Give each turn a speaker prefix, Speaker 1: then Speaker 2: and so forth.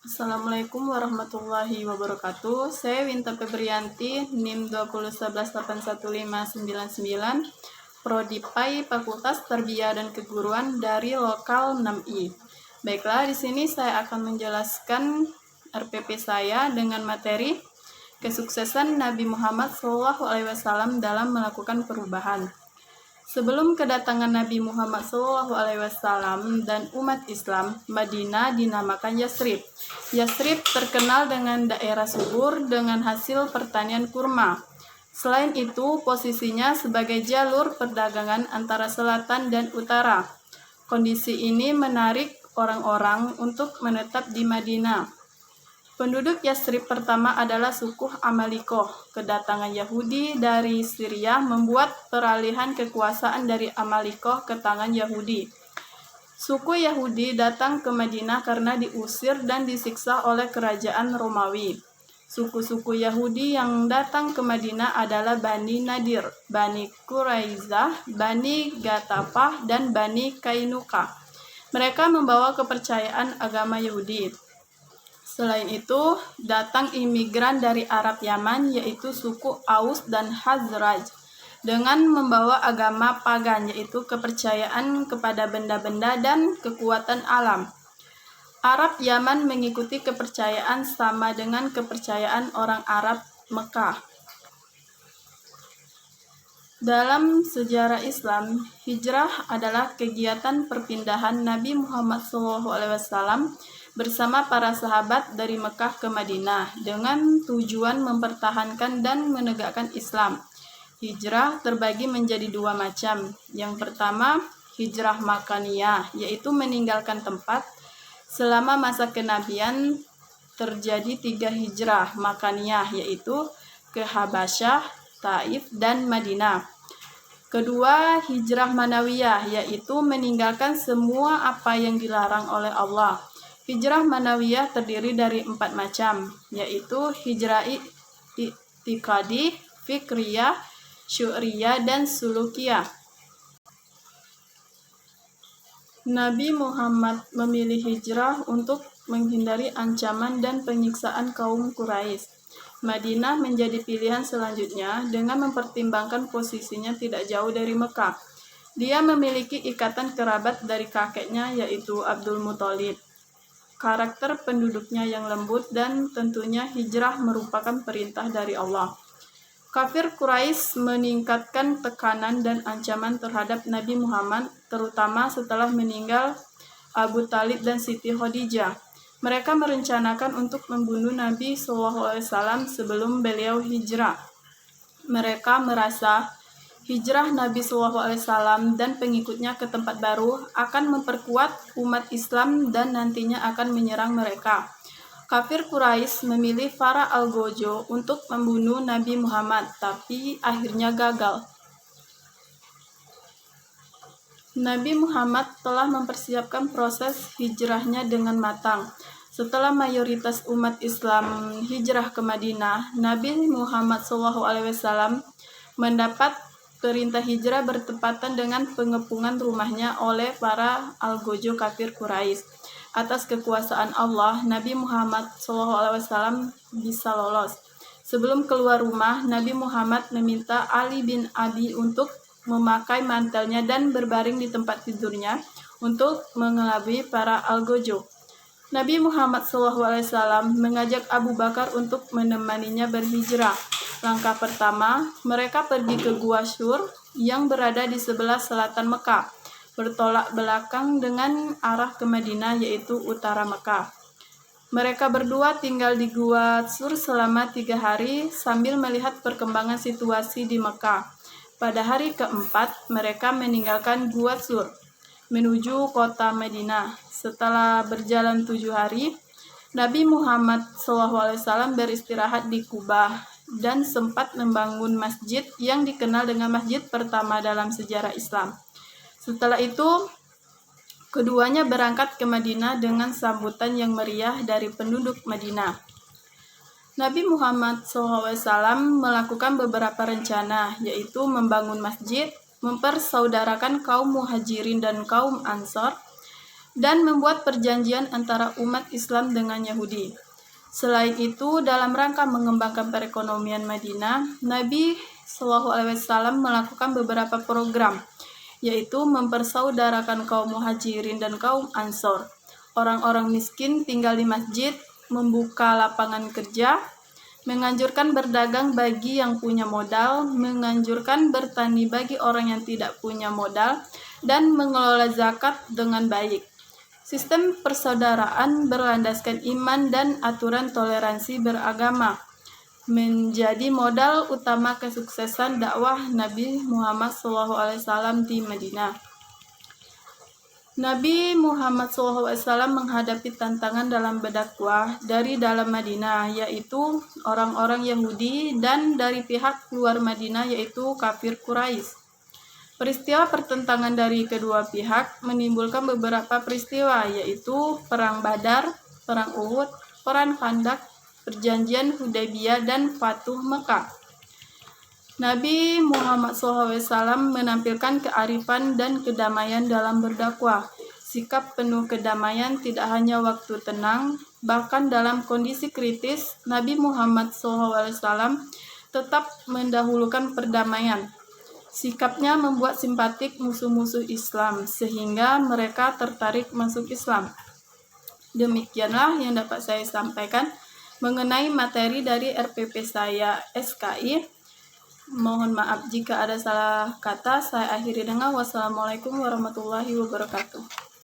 Speaker 1: Assalamualaikum warahmatullahi wabarakatuh. Saya Winta Febrianti, NIM 2011811599, Prodi PAI Fakultas Tarbiyah dan Keguruan dari Lokal 6I. Baiklah, di sini saya akan menjelaskan RPP saya dengan materi kesuksesan Nabi Muhammad SAW dalam melakukan perubahan. Sebelum kedatangan Nabi Muhammad SAW dan umat Islam, Madinah dinamakan Yasrib. Yasrib terkenal dengan daerah subur dengan hasil pertanian kurma. Selain itu, posisinya sebagai jalur perdagangan antara selatan dan utara. Kondisi ini menarik orang-orang untuk menetap di Madinah. Penduduk Yasrib pertama adalah suku Amalikoh. Kedatangan Yahudi dari Syria membuat peralihan kekuasaan dari Amalikoh ke tangan Yahudi. Suku Yahudi datang ke Madinah karena diusir dan disiksa oleh kerajaan Romawi. Suku-suku Yahudi yang datang ke Madinah adalah Bani Nadir, Bani Quraizah, Bani Gatafah, dan Bani Kainuka. Mereka membawa kepercayaan agama Yahudi. Selain itu, datang imigran dari Arab Yaman, yaitu suku Aus dan Khazraj, dengan membawa agama pagan, yaitu kepercayaan kepada benda-benda dan kekuatan alam. Arab Yaman mengikuti kepercayaan sama dengan kepercayaan orang Arab Mekah. Dalam sejarah Islam, hijrah adalah kegiatan perpindahan Nabi Muhammad SAW bersama para sahabat dari Mekah ke Madinah dengan tujuan mempertahankan dan menegakkan Islam. Hijrah terbagi menjadi dua macam. Yang pertama, hijrah makaniyah, yaitu meninggalkan tempat. Selama masa kenabian terjadi 3 hijrah makaniyah, yaitu ke Habasyah, Taif, dan Madinah. Kedua, hijrah manawiyah, yaitu meninggalkan semua apa yang dilarang oleh Allah. Hijrah manawiyah terdiri dari 4 macam, yaitu hijrah i'tiqadi, fikriyah, syu'riyah, dan sulukiyah. Nabi Muhammad memilih hijrah untuk menghindari ancaman dan penyiksaan kaum Quraisy. Madinah menjadi pilihan selanjutnya dengan mempertimbangkan posisinya tidak jauh dari Mekah. Dia memiliki ikatan kerabat dari kakeknya, yaitu Abdul Muthalib. Karakter penduduknya yang lembut dan tentunya hijrah merupakan perintah dari Allah. Kafir Quraisy meningkatkan tekanan dan ancaman terhadap Nabi Muhammad, terutama setelah meninggal Abu Talib dan Siti Khadijah. Mereka merencanakan untuk membunuh Nabi SAW sebelum beliau hijrah. Mereka merasa hijrah Nabi SAW dan pengikutnya ke tempat baru akan memperkuat umat Islam dan nantinya akan menyerang mereka. Kafir Quraisy memilih Farah al-Gojo untuk membunuh Nabi Muhammad, tapi akhirnya gagal. Nabi Muhammad telah mempersiapkan proses hijrahnya dengan matang. Setelah mayoritas umat Islam hijrah ke Madinah, Nabi Muhammad SAW mendapat perintah hijrah bertepatan dengan pengepungan rumahnya oleh para al-Gojo kafir Quraisy. Atas kekuasaan Allah, Nabi Muhammad SAW bisa lolos. Sebelum keluar rumah, Nabi Muhammad meminta Ali bin Abi untuk memakai mantelnya dan berbaring di tempat tidurnya untuk mengelabui para al-Gojo. Nabi Muhammad SAW mengajak Abu Bakar untuk menemaninya berhijrah. Langkah pertama, mereka pergi ke Gua Syur yang berada di sebelah selatan Mekah, bertolak belakang dengan arah ke Madinah, yaitu utara Mekah. Mereka berdua tinggal di Gua Syur selama 3 hari sambil melihat perkembangan situasi di Mekah. Pada hari keempat, mereka meninggalkan Gua Syur menuju kota Madinah. Setelah berjalan 7 hari, Nabi Muhammad SAW beristirahat di Kubah dan sempat membangun masjid yang dikenal dengan masjid pertama dalam sejarah Islam. Setelah itu, keduanya berangkat ke Madinah dengan sambutan yang meriah dari penduduk Madinah. Nabi Muhammad SAW melakukan beberapa rencana, yaitu membangun masjid, mempersaudarakan kaum muhajirin dan kaum ansor, dan membuat perjanjian antara umat Islam dengan Yahudi. Selain itu, dalam rangka mengembangkan perekonomian Madinah, Nabi SAW melakukan beberapa program, yaitu mempersaudarakan kaum muhajirin dan kaum ansor. Orang-orang miskin tinggal di masjid, membuka lapangan kerja, menganjurkan berdagang bagi yang punya modal, menganjurkan bertani bagi orang yang tidak punya modal, dan mengelola zakat dengan baik. Sistem persaudaraan berlandaskan iman dan aturan toleransi beragama menjadi modal utama kesuksesan dakwah Nabi Muhammad SAW di Madinah. Nabi Muhammad SAW menghadapi tantangan dalam berdakwah dari dalam Madinah, yaitu orang-orang Yahudi, dan dari pihak luar Madinah, yaitu kafir Quraisy. Peristiwa pertentangan dari kedua pihak menimbulkan beberapa peristiwa, yaitu Perang Badar, Perang Uhud, Perang Khandaq, Perjanjian Hudaybiyah, dan Fatuh Mekah. Nabi Muhammad SAW menampilkan kearifan dan kedamaian dalam berdakwah. Sikap penuh kedamaian tidak hanya waktu tenang, bahkan dalam kondisi kritis, Nabi Muhammad SAW tetap mendahulukan perdamaian. Sikapnya membuat simpatik musuh-musuh Islam, sehingga mereka tertarik masuk Islam. Demikianlah yang dapat saya sampaikan mengenai materi dari RPP saya SKI. Mohon maaf jika ada salah kata. Saya akhiri dengan wassalamualaikum warahmatullahi wabarakatuh.